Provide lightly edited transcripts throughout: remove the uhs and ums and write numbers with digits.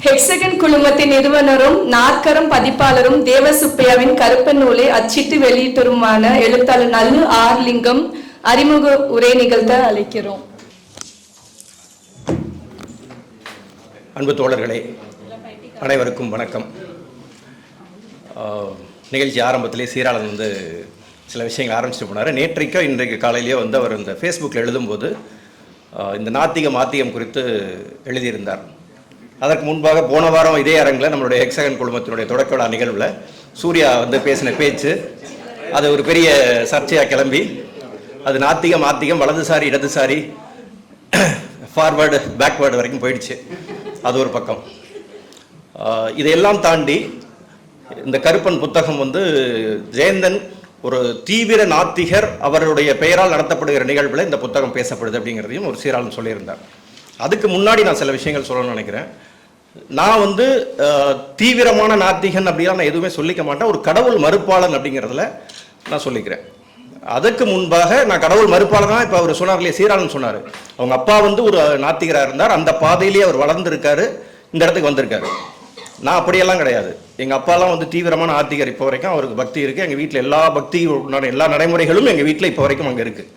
Hexagon குழுமத்தின் நிறுவனரும் நாற்கரம் பதிப்பாளரும் தேவசுப்பையாவின் கருப்பன் நூலை அச்சிட்டு வெளியிட்டருமான எழுத்தாளர் நல்லு ஆர்லிங்கம் அறிமுக உரை நிகழ்த்த அழைக்கிறோம். அன்பு தோழர்களே, அனைவருக்கும் வணக்கம். நிகழ்ச்சி ஆரம்பத்திலே சீராளன் சில விஷயங்கள் ஆரம்பிச்சுட்டு போனார். நேற்றைக்கோ இன்றைக்கு காலையிலேயே அவர் இந்த ஃபேஸ்புக்கில் எழுதும்போது இந்த நாத்திகம் குறித்து எழுதியிருந்தார். அதற்கு முன்பாக போன வாரம் இதே அரங்கில் நம்மளுடைய ஹெக்ஸகன் குழுமத்தினுடைய தொடக்க விழா நிகழ்வில் சூர்யா பேசின பேச்சு அது ஒரு பெரிய சர்ச்சையாக கிளம்பி அது நாத்திகம் வலதுசாரி இடதுசாரி ஃபார்வேர்டு பேக்வேர்டு வரைக்கும் போயிடுச்சு. அது ஒரு பக்கம். இதையெல்லாம் தாண்டி இந்த கருப்பன் புத்தகம் ஜெயந்தன் ஒரு தீவிர நாத்திகர், அவருடைய பெயரால் நடத்தப்படுகிற நிகழ்வில் இந்த புத்தகம் பேசப்படுது அப்படிங்கிறதையும் ஒரு சீராளன் சொல்லியிருந்தார். அதுக்கு முன்னாடி நான் சில விஷயங்கள் சொல்லணும்னு நினைக்கிறேன். நான் தீவிரமான நாத்திகன் அப்படின்னா நான் எதுவுமே சொல்லிக்க மாட்டேன். ஒரு கடவுள் மறுப்பாளன் அப்படிங்கிறதுல நான் சொல்லிக்கிறேன். அதுக்கு முன்பாக நான் கடவுள் மறுப்பாளன் தான். இப்போ அவர் சொன்னார் இல்லையா, சீராளன் சொன்னார், அவங்க அப்பா ஒரு நாத்திகராக இருந்தார், அந்த பாதையிலேயே அவர் வளர்ந்துருக்காரு, இந்த இடத்துக்கு வந்திருக்காரு. நான் அப்படியெல்லாம் கிடையாது. எங்கள் அப்பாலாம் தீவிரமான ஆத்திகர். இப்போ வரைக்கும் அவருக்கு பக்தி இருக்குது. எங்கள் வீட்டில் எல்லா நடைமுறைகளும் எங்கள் வீட்டில் இப்போ வரைக்கும் அங்கே இருக்குது.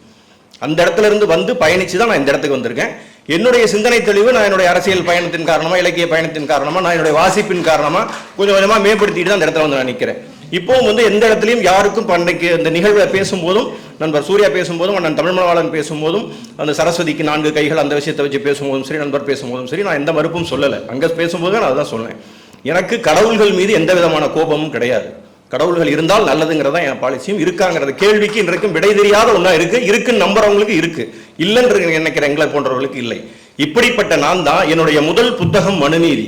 அந்த இடத்துல இருந்து பயணித்து தான் நான் இந்த இடத்துக்கு வந்திருக்கேன். என்னுடைய சிந்தனை தெளிவு நான் என்னுடைய அரசியல் பயணத்தின் காரணமாக, இலக்கிய பயணத்தின் காரணமாக, நான் என்னுடைய வாசிப்பின் காரணமாக கொஞ்சம் கொஞ்சமாக மேம்படுத்திட்டு தான் அந்த இடத்துல நான் நிற்கிறேன். இப்போவும் எந்த இடத்துலையும் யாருக்கும் பண்டைக்கு இந்த நிகழ்வை பேசும்போதும், நண்பர் சூர்யா பேசும்போதும், அண்ணன் தமிழ்மணவாளன் பேசும்போதும், அந்த சரஸ்வதிக்கு 4 கைகள் அந்த விஷயத்தை வச்சு பேசும்போதும் சரி, நண்பர் பேசும்போதும் சரி, நான் எந்த மறுப்பும் சொல்லலை. அங்கே பேசும்போது நான் அதுதான் சொன்னேன். எனக்கு கடவுள்கள் மீது எந்த விதமான கோபமும் கிடையாது. கடவுள்கள் இருந்தால் நல்லதுங்கிறதா என் பாலிசியும். இருக்காங்கிறது கேள்விக்கு இன்றைக்கும் விடை தெரியாத ஒன்றா இருக்குன்னு நம்புறவங்களுக்கு இருக்கு, இல்லைன்னு நினைக்கிற எங்களை போன்றவர்களுக்கு இல்லை. இப்படிப்பட்ட நான் தான் என்னுடைய முதல் புத்தகம் மனுநீதி.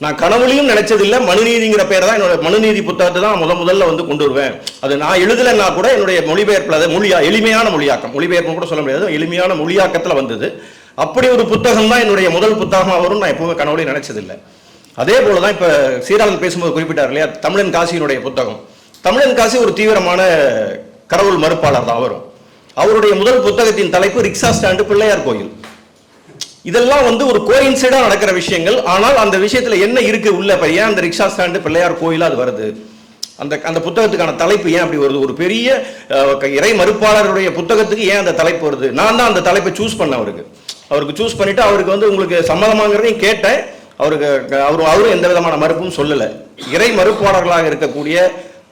நான் கனவுலையும் நினைச்சதில்லை. மனுநீதிங்கிற பேரை தான் என்னோட மனுநீதி புத்தகத்தை தான் முதல்ல கொண்டு வருவேன். அது நான் எழுதலைன்னா கூட என்னுடைய மொழிபெயர்ப்பில் எளிமையான மொழியாக்கம், மொழிபெயர்ப்பு கூட சொல்ல முடியாது, எளிமையான மொழியாக்கத்தில் வந்தது. அப்படி ஒரு புத்தகம் தான் என்னுடைய முதல் புத்தகமாக வரும். நான் எப்பவுமே கனவுலையும் நினைச்சதில்லை. அதே போல தான் இப்போ சீராளன் பேசும்போது குறிப்பிட்டார் இல்லையா, தமிழன் காசியினுடைய புத்தகம். தமிழன் காசி ஒரு தீவிரமான கடவுள் மறுப்பாளர் தான். அவருடைய முதல் புத்தகத்தின் தலைப்பு ரிக்ஷா ஸ்டாண்டு பிள்ளையார் கோயில். இதெல்லாம் ஒரு கோயின்சைடா நடக்கிற விஷயங்கள். ஆனால் அந்த விஷயத்துல என்ன இருக்கு உள்ள, ஏன் அந்த ரிக்ஷா ஸ்டாண்டு பிள்ளையார் கோயிலா அது வருது, அந்த புத்தகத்துக்கான தலைப்பு ஏன் அப்படி வருது, ஒரு பெரிய இறை மறுப்பாளருடைய புத்தகத்துக்கு ஏன் அந்த தலைப்பு வருது. நான் தான் அந்த தலைப்பை சூஸ் பண்ண அவருக்கு சூஸ் பண்ணிட்டு அவருக்கு உங்களுக்கு சம்மதமாங்கிறதையும் கேட்டேன். அவரும் எந்த விதமான மறுப்பும் சொல்லலை. இறை மறுப்பாளர்களாக இருக்கக்கூடிய,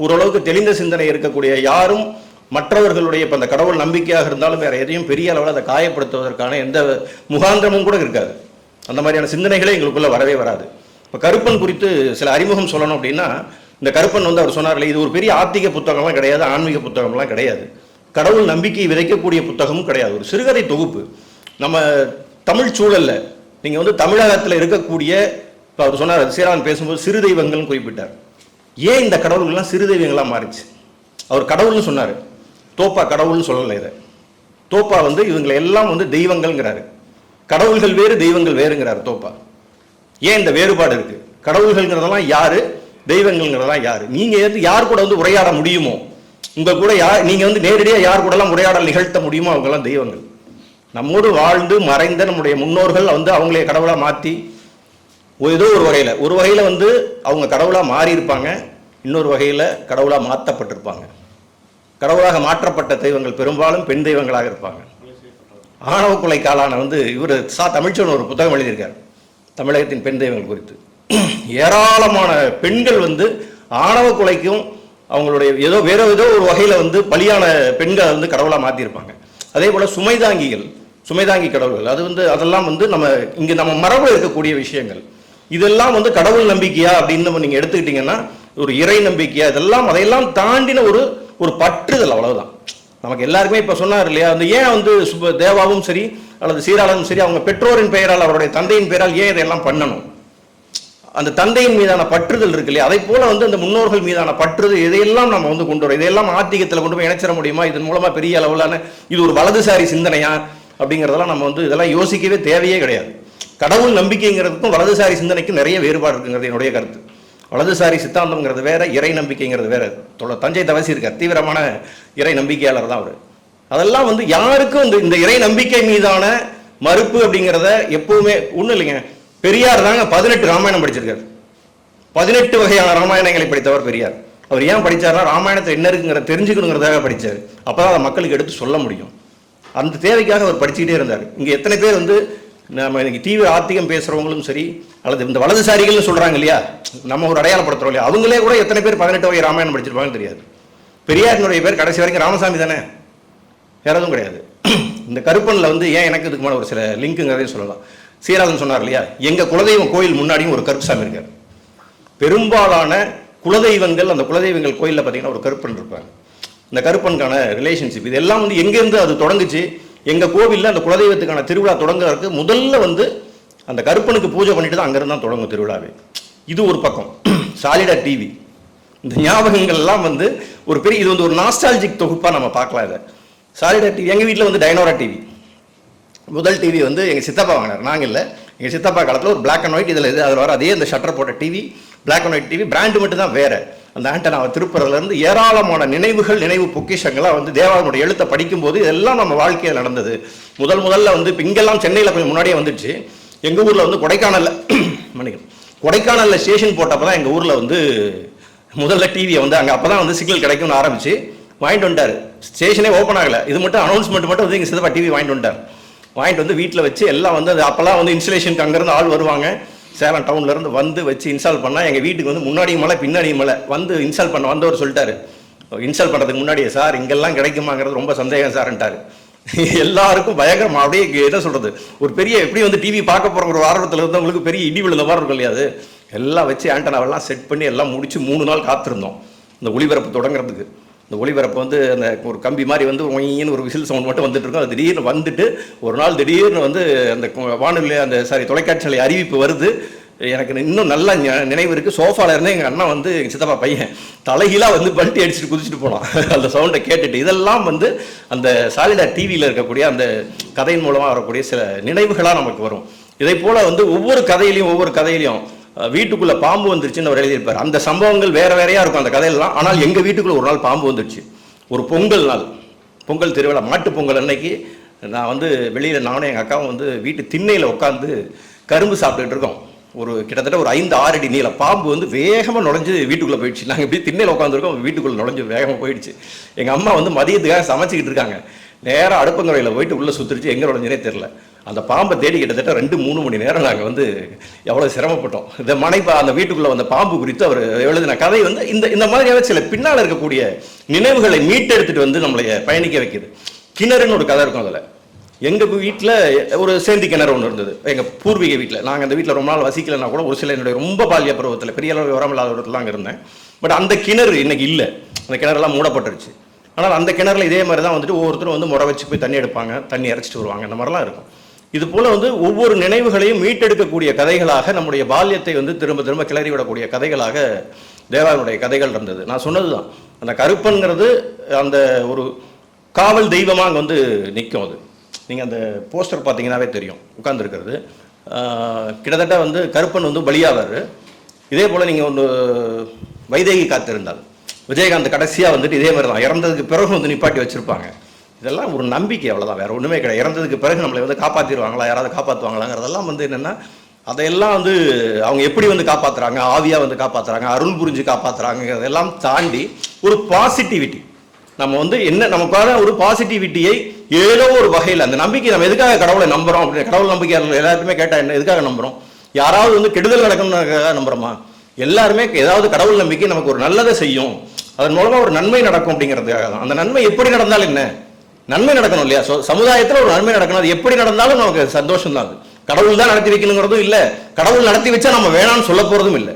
ஓரளவுக்கு தெளிந்த சிந்தனை இருக்கக்கூடிய யாரும் மற்றவர்களுடைய இப்போ அந்த கடவுள் நம்பிக்கையாக இருந்தாலும் வேற எதையும் பெரிய அளவில் அதை காயப்படுத்துவதற்கான எந்த முகாந்திரமும் கூட இருக்காது. அந்த மாதிரியான சிந்தனைகளே எங்களுக்குள்ள வரவே வராது. இப்போ கருப்பன் குறித்து சில அறிமுகம் சொல்லணும் அப்படின்னா, இந்த கருப்பன் அவர் சொன்னார், இது ஒரு பெரிய ஆத்திக புத்தகம்லாம் கிடையாது, ஆன்மீக புத்தகம்லாம் கிடையாது, கடவுள் நம்பிக்கை விதைக்கக்கூடிய புத்தகமும் கிடையாது, ஒரு சிறுகதை தொகுப்பு. நம்ம தமிழ் சூழல்ல நீங்கள் தமிழகத்தில் இருக்கக்கூடிய, இப்போ அவர் சொன்னார் சீராளன் பேசும்போது சிறு தெய்வங்கள்னு குறிப்பிட்டார். ஏன் இந்த கடவுள்கள்லாம் சிறு தெய்வங்களாக மாறிச்சு? அவர் கடவுள்னு சொன்னார், தோப்பா கடவுள்னு சொல்லலை. இதை தோப்பா இவங்களை எல்லாம் தெய்வங்கள்ங்கிறாரு. கடவுள்கள் வேறு தெய்வங்கள் வேறுங்கிறாரு தோப்பா. ஏன் இந்த வேறுபாடு இருக்கு? கடவுள்கள்ங்கிறதெல்லாம் யாரு, தெய்வங்கள்ங்கிறதெல்லாம் யாரு? நீங்க யார் கூட உரையாட முடியுமோ, உங்க கூட நீங்க நேரடியாக யார் கூடலாம் உரையாடல் நிகழ்த்த முடியுமோ அவங்கெல்லாம் தெய்வங்கள். நம்மோடு வாழ்ந்து மறைந்த நம்முடைய முன்னோர்கள் அவங்களே கடவுளாக மாற்றி ஏதோ ஒரு வகையில் அவங்க கடவுளாக மாறி இருப்பாங்க, இன்னொரு வகையில் கடவுளாக மாற்றப்பட்டிருப்பாங்க. கடவுளாக மாற்றப்பட்ட தெய்வங்கள் பெரும்பாலும் பெண் தெய்வங்களாக இருப்பாங்க. ஆணவ கொலை காலான இவர் தமிழ்ச்சோன் ஒரு புத்தகம் எழுதியிருக்கார் தமிழகத்தின் பெண் தெய்வங்கள் குறித்து. ஏராளமான பெண்கள் ஆணவ கொலைக்கும் அவங்களுடைய வேற ஏதோ ஒரு வகையில் பலியான பெண்களை கடவுளாக மாற்றிருப்பாங்க. அதே போல் சுமைதாங்கி கடவுள்கள், அதெல்லாம் நம்ம இங்கே நம்ம மரபில் இருக்கக்கூடிய விஷயங்கள். இதெல்லாம் கடவுள் நம்பிக்கையா அப்படின்னு நீங்கள் எடுத்துக்கிட்டீங்கன்னா, ஒரு இறை நம்பிக்கையா, அதையெல்லாம் தாண்டின ஒரு பற்றுதல், அவ்வளவுதான். நமக்கு எல்லாருக்குமே இப்போ சொன்னார் இல்லையா, ஏன் தேவாவும் சரி அல்லது சீராளனும் சரி அவங்க பெற்றோரின் பெயரால், அவருடைய தந்தையின் பெயரால் ஏன் இதெல்லாம் பண்ணணும்? அந்த தந்தையின் மீதான பற்றுதல் இருக்கு இல்லையா, அதை போல அந்த முன்னோர்கள் மீதான பற்றுதல், இதையெல்லாம் நம்ம கொண்டு வரோம். இதையெல்லாம் ஆத்திகத்தில் கொண்டு போய் இணைச்சிட முடியுமா? இதன் மூலமா பெரிய அளவிலான இது ஒரு வலதுசாரி சிந்தனையா அப்படிங்கிறதெல்லாம் நம்ம இதெல்லாம் யோசிக்கவே தேவையே கிடையாது. கடவுள் நம்பிக்கைங்கிறதுக்கும் வலதுசாரி சிந்தனைக்கும் நிறைய வேறுபாடு இருக்குங்கிறது என்னுடைய கருத்து. வலதுசாரி சித்தாந்தம்ங்கிறது வேற, இறை நம்பிக்கைங்கிறது வேற. தஞ்சை தவசி இருக்கார், தீவிரமான இறை நம்பிக்கையாளர் தான் அவர். அதெல்லாம் யாருக்கும் இந்த இறை நம்பிக்கை மீதான மறுப்பு அப்படிங்கிறத எப்பவுமே ஒன்றும் இல்லைங்க. பெரியார் தாங்க 18 ராமாயணம் படிச்சிருக்காரு. 18 வகையான ராமாயணங்களை படித்தவர் பெரியார். அவர் ஏன் படித்தார்னா ராமாயணத்தில் என்ன இருக்குங்கிற தெரிஞ்சுக்கணுங்கிறதாக படித்தார். அப்போ தான் அதை மக்களுக்கு எடுத்து சொல்ல முடியும். அந்த தேவைக்காக அவர் படிச்சுக்கிட்டே இருந்தார். இங்கே எத்தனை பேர் வந்து நம்ம இன்னைக்கு தீவிர ஆத்திகம் பேசுகிறவங்களும் சரி, அல்லது இந்த வலதுசாரிகள்னு சொல்கிறாங்க இல்லையா, நம்ம ஒரு அடையாளப்படுத்துகிறோம் இல்லையா, அவங்களே கூட எத்தனை பேர் 18 வகை ராமாயணம் படிச்சிருப்பாங்கன்னு தெரியாது. பெரியாரினுடைய பேர் கடைசி வரைக்கும் ராமசாமி தானே, வேற எதுவும் கிடையாது. இந்த கருப்பனில் வந்து ஏன் எனக்கு இதுக்கு ஒரு சில லிங்க்குங்கிறதையும் சொல்லலாம். சீராளன் சொன்னார் இல்லையா, எங்கள் குலதெய்வம் கோயில் முன்னாடியும் ஒரு கருப்புசாமி இருக்கார். பெரும்பாலான குலதெய்வங்கள், அந்த குலதெய்வங்கள் கோயிலில் பார்த்தீங்கன்னா ஒரு கருப்பன் இருப்பாங்க. இந்த கருப்பனுக்கான ரிலேஷன்ஷிப் இதெல்லாம் வந்து எங்கேருந்து அது தொடங்குச்சு, எங்கள் கோவிலில் அந்த குலதெய்வத்துக்கான திருவிழா தொடங்குறதுக்கு முதல்ல வந்து அந்த கருப்பனுக்கு பூஜை பண்ணிட்டு தான் அங்கேருந்து தான் தொடங்கும் திருவிழாவே. இது ஒரு பக்கம். சாலிடா டிவி, இந்த ஞாபகங்கள்லாம் வந்து ஒரு பெரிய, இது வந்து ஒரு நாஸ்டாலஜிக் தொகுப்பாக நம்ம பார்க்கலாம். இதை சாலிடா டிவி, எங்கள் வீட்டில் வந்து டைனோரா டிவி, முதல் டிவி வந்து எங்கள் சித்தப்பா வாங்கினார், நாங்கள் இல்லை. எங்கள் சித்தப்பா காலத்தில் ஒரு பிளாக் அண்ட் ஒயிட், இதில் அதில் வர அதே இந்த ஷட்டர் போட்ட TV, black and white TV, brand மட்டும் தான் வேறு. அந்த ஆண்டனாவை திருப்புறதுலேருந்து ஏராளமான நினைவுகள், நினைவு பொக்கிஷங்களாக வந்து தேவாவுடைய எழுத்தை படிக்கும்போது இதெல்லாம் நம்ம வாழ்க்கையில் நடந்தது. முதல்ல வந்து இப்போ இங்கெல்லாம் சென்னையில் கொஞ்சம் முன்னாடியே வந்துடுச்சு. எங்கள் ஊரில் வந்து கொடைக்கானலில் ஸ்டேஷன் போட்டப்போ தான் எங்கள் ஊரில் வந்து முதல்ல டிவியை வந்து அங்கே அப்போ தான் வந்து சிக்னல் கிடைக்கும்னு ஆரம்பிச்சு வாங்கிட்டு வந்துட்டார். ஸ்டேஷனே ஓப்பன் ஆகலை, இது மட்டும் அனௌன்ஸ்மெண்ட் மட்டும் வந்து எங்கள் சித்தப்பா டிவி வாங்கிட்டு வந்துட்டார். வாங்கிட்டு வந்து வீட்டில் வச்சு எல்லாம் வந்து அது அப்போல்லாம் வந்து இன்ஸ்டலேஷனுக்கு அங்கேருந்து ஆள் வருவாங்க, சேலம் டவுன்லேருந்து வந்து வச்சு இன்ஸ்டால் பண்ணால் எங்கள் வீட்டுக்கு வந்து முன்னாடியும் மலை பின்னாடியும் மலை வந்து இன்ஸ்டால் பண்ண வந்தவர் சொல்லிட்டாரு, இன்ஸ்டால் பண்ணுறதுக்கு முன்னாடியே சார் இங்கெல்லாம் கிடைக்குமாங்கிறது ரொம்ப சந்தேகம் சார்ன்ட்டார். எல்லாருக்கும் பயங்கரமாக அப்படியே என்ன சொல்கிறது, ஒரு பெரிய எப்படி வந்து டிவி பார்க்க போகிற ஒரு ஆர்வத்தில் இருந்தவங்களுக்கு பெரிய இடி விழுந்த மாதிரி இருக்கும் இல்லையா, அது எல்லாம் வச்சு ஆண்டனாவெல்லாம் செட் பண்ணி எல்லாம் முடிச்சு 3 நாள் காத்திருந்தோம் இந்த ஒளிபரப்பு தொடங்குறதுக்கு. இந்த ஒளிபரப்பு வந்து அந்த ஒரு கம்பி மாதிரி வந்து ஒயின்னு ஒரு விசில் சவுண்ட் மட்டும் வந்துட்டு இருக்கும். அது திடீர்னு வந்துட்டு ஒரு நாள் திடீர்னு வந்து அந்த வானொலி அந்த தொலைக்காட்சி அறிவிப்பு வருது. எனக்கு இன்னும் நல்ல நினைவு இருக்குது. சோஃபாவில் இருந்து எங்கள் அண்ணன் வந்து எங்கள் சித்தப்பா பையன் தலைகீழாக வந்து பல்ட்டி அடிச்சுட்டு குதிச்சுட்டு போனான் அந்த சவுண்டை கேட்டுட்டு. இதெல்லாம் வந்து அந்த சாலிடா டிவியில் இருக்கக்கூடிய அந்த கதையின் மூலமாக வரக்கூடிய சில நினைவுகளாக நமக்கு வரும். இதே போல் வந்து ஒவ்வொரு கதையிலையும் வீட்டுக்குள்ளே பாம்பு வந்துருச்சுன்னு அவர் எழுதியிருப்பார். அந்த சம்பவங்கள் வேறு வேறையாக இருக்கும் அந்த கதையெல்லாம். ஆனால் எங்கள் வீட்டுக்குள்ளே ஒரு நாள் பாம்பு வந்துடுச்சு. ஒரு பொங்கல் நாள், பொங்கல் திருவிழா, மாட்டு பொங்கல் அன்னைக்கு நான் வந்து வெளியில் நானும் எங்கள் அக்காவும் வந்து வீட்டு திண்ணையில் உட்காந்து கரும்பு சாப்பிட்டுட்டு இருக்கோம். கிட்டத்தட்ட ஒரு 5-6 அடி நீளம் பாம்பு வந்து வேகமாக நுழைஞ்சு வீட்டுக்குள்ளே போயிடுச்சு. நாங்கள் இப்படி திண்ணையில் உட்காந்துருக்கோம், வீட்டுக்குள்ளே நுழைஞ்சு வேகமாக போயிடுச்சு. எங்கள் அம்மா வந்து மதியத்துக்காக சமைச்சிக்கிட்டு இருக்காங்க. நேராக அடுப்பங்கரையில் போயிட்டு உள்ளே சுற்றிச்சு, எங்கே நுழைஞ்சனே தெரில. அந்த பாம்பை தேடி கிட்டத்தட்ட 2-3 மணி நேரம் நாங்கள் வந்து எவ்வளோ சிரமப்பட்டோம். இந்த அந்த வீட்டுக்குள்ளே வந்த பாம்பு குறித்து அவர் எழுதின கதை வந்து இந்த மாதிரியான சில பின்னால் இருக்கக்கூடிய நினைவுகளை மீட்டெடுத்துட்டு வந்து நம்மளை பயணிக்க வைக்கிது. கிணறுன்னு ஒரு கதை இருக்கும். அதில் எங்கள் வீட்டில் ஒரு சேந்தி கிணறு ஒன்று இருந்தது, எங்கள் பூர்வீக வீட்டில். நாங்கள் அந்த வீட்டில் ரொம்ப நாள் வசிக்கலைன்னா கூட ஒரு சில என்னுடைய ரொம்ப பாலிய பருவத்தில் பெரிய அளவு விவரம் இல்லாத இடத்துல அங்கே இருந்தேன். பட் அந்த கிணறு இன்னைக்கு இல்லை, அந்த கிணறுலாம் மூடப்பட்டுருச்சு. ஆனால் அந்த கிணறுல இதே மாதிரி தான் வந்துட்டு ஒவ்வொருத்தரும் வந்து முறை வச்சு போய் தண்ணி எடுப்பாங்க, தண்ணி இறைச்சிட்டு வருவாங்க, அந்த மாதிரிலாம் இருக்கும். இது போல் வந்து ஒவ்வொரு நினைவுகளையும் மீட்டெடுக்கக்கூடிய கதைகளாக நம்முடைய பால்யத்தை வந்து திரும்ப திரும்ப கிளறி விடக்கூடிய கதைகளாக தேவாவுடைய கதைகள் இருந்தது. நான் சொன்னது தான், அந்த கருப்பன்கிறது அந்த ஒரு காவல் தெய்வமாக அங்கே வந்து நிற்கும். அது நீங்கள் அந்த போஸ்டர் பார்த்தீங்கன்னாவே தெரியும் உட்கார்ந்துருக்கிறது. கிட்டத்தட்ட வந்து கருப்பன் வந்து பலியாவார். இதே போல் நீங்கள் ஒன்று வைதேகி காத்திருந்தால் விஜயகாந்த் கடைசியாக வந்துட்டு இதே மாதிரி தான் இறந்ததுக்கு பிறகு வந்து நிப்பாட்டி வச்சுருப்பாங்க. இதெல்லாம் ஒரு நம்பிக்கை, அவ்வளோதான், வேறு ஒன்றுமே கிடையாது. இறந்ததுக்கு பிறகு நம்மளை வந்து காப்பாற்றிடுவாங்களா, யாராவது காப்பாற்றுவாங்களாங்கிறதெல்லாம் வந்து என்னென்னா அதையெல்லாம் வந்து அவங்க எப்படி வந்து காப்பாற்றுறாங்க, ஆவியாக வந்து காப்பாற்றுறாங்க, அருள் புரிஞ்சு காப்பாற்றுறாங்கிறதெல்லாம் தாண்டி ஒரு பாசிட்டிவிட்டி நம்ம வந்து என்ன நமக்கான ஒரு பாசிட்டிவிட்டியை ஏதோ ஒரு வகையில் அந்த நம்பிக்கை நம்ம எதுக்காக கடவுளை நம்புகிறோம் அப்படின்னு கடவுள் நம்பிக்கை எல்லாருமே கேட்டால் என்ன எதுக்காக நம்புகிறோம்? யாராவது வந்து கெடுதல் நடக்கணும்னுக்காக நம்புகிறோமா? எல்லாருமே ஏதாவது கடவுள் நம்பிக்கை நமக்கு ஒரு நல்லதை செய்யும், அதன் மூலமாக ஒரு நன்மை நடக்கும் அப்படிங்கிறதுக்காக தான். அந்த நன்மை எப்படி நடந்தாலும் என்ன, நன்மை நடக்கணும் இல்லையா? சமுதாயத்தில் ஒரு நன்மை நடக்கணும். அது எப்படி நடந்தாலும் நமக்கு சந்தோஷம் தான். அது கடவுள் தான் நடத்தி வைக்கணுங்கிறதும் இல்லை, கடவுள் நடத்தி வச்சா நம்ம வேணாம்னு சொல்ல போகிறதும் இல்லை.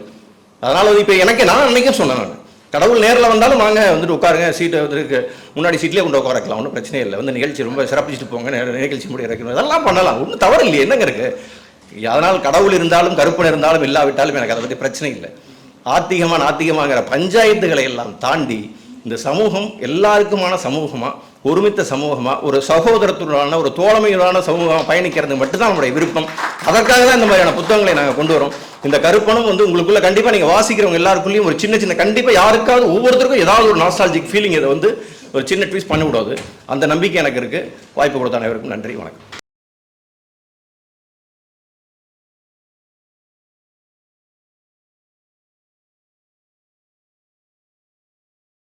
அதனால் இப்போ நான் அன்னைக்கும் சொன்னேன், நான் கடவுள் நேரில் வந்தாலும் வாங்க வந்துட்டு உட்காருங்க, சீட்டை வந்து முன்னாடி சீட்லேயே கொண்டு உட்காரக்கலாம், ஒன்றும் பிரச்சனை இல்லை, வந்து நிகழ்ச்சி ரொம்ப சிறப்பிச்சுட்டு போங்க, நிகழ்ச்சி முடிய வைக்கணும், இதெல்லாம் பண்ணலாம், ஒன்றும் தவறு இல்லையே, என்னங்க இருக்குது? அதனால் கடவுள் இருந்தாலும் கருப்பன் இருந்தாலும் இல்லாவிட்டாலும் எனக்கு அதை பற்றி பிரச்சனை இல்லை. ஆத்திகமாக நாத்திகமாகிற பஞ்சாயத்துகளை எல்லாம் தாண்டி இந்த சமூகம் எல்லாருக்குமான சமூகமாக, ஒருமித்த சமூகமாக, ஒரு சகோதரத்துடனான ஒரு தோழமையுடனான சமூகமாக பயணிக்கிறது மட்டும்தான் நம்முடைய விருப்பம். அதற்காக தான் இந்த மாதிரியான புத்தகங்களை நாங்கள் கொண்டு வரோம். இந்த கருப்பனும் வந்து உங்களுக்குள்ள கண்டிப்பாக நீங்கள் வாசிக்கிறவங்க எல்லாருக்குள்ளேயும் ஒரு சின்ன கண்டிப்பாக யாருக்காவது ஒவ்வொருத்தருக்கும் ஏதாவது ஒரு நாஸ்டாலஜிக் ஃபீலிங் இதை வந்து ஒரு சின்ன ட்வீட் பண்ணி விடாது. அந்த நம்பிக்கை எனக்கு இருக்குது. வாய்ப்பு கொடுத்த அனைவருக்கும் நன்றி, வணக்கம்.